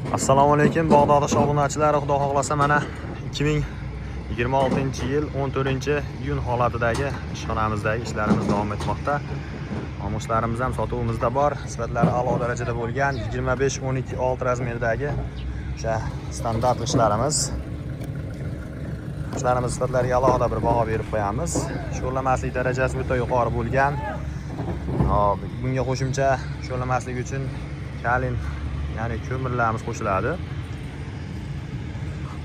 Assalomu alaykum Bag'dod obunachilar, xudo xohlasa mana 2026-yil 14-iyun holatidagi ishxonamizdagi ishlarimiz davom etmoqda. Omushlarimiz ham sotuvimizda bor. Sifatlari a'lo darajada bo'lgan 25-12-6 razmerdagi o'sha standart ishlarimiz. Ishlarimiz sifatlariga alohida bir baho berib qo'yamiz. Sho'rlamaslik darajasi o'ta yuqori bo'lgan. Bunga qo'shimcha sho'rlamaslik uchun kalin, ya'ni ko'mirlarimiz qo'shiladi.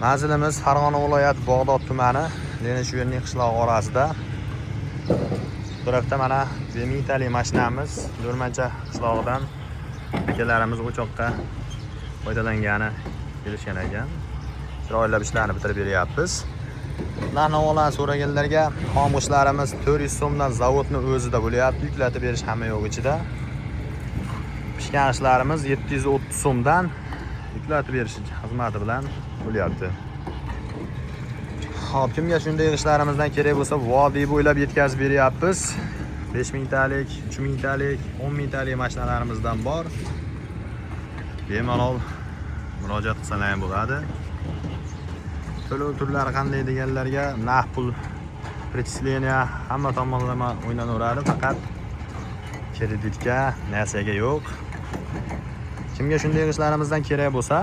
Manzilimiz Farg'ona viloyati Bag'dod tumani, Lenishuvenning qishlog'i orasida. Bu tarafda mana 1000 talik mashinamiz Do'rmancha qishlog'idan akalarimiz o'choqqa foydalangani kelishgan ekan. Chiroyli ishlarni bitirib beryapmiz. Narx-navolarni so'raganlarga xomushlarimiz 400 so'mdan zavodning o'zida bo'lyapti. Yuklatib berish hamma yo'q ichida. Pishgan ishlarimiz 730 so'mdan yuklatib berish xizmati bilan bo'lyapti. Xo'p, kimga shunday ishlarimizdan kerak bo'lsa, vodiy bo'ylab yetkazib beryapmiz. 5000 talik, 3000 talik, 10000 talik mashinalarimizdan bor. Bemalol murojaat qilsalar ham bo'ladi. To'lov turlari qanday deganlarga naqd pul prechисления hamma tomonlama o'ynanaveradi, faqat kreditga narsaga yo'q. Kimga shunday ishlarimizdan kerak bo'lsa,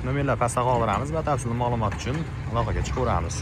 nomerlar pastda qoldiramiz va batafsil ma'lumot uchun aloqaga chiqaveramiz.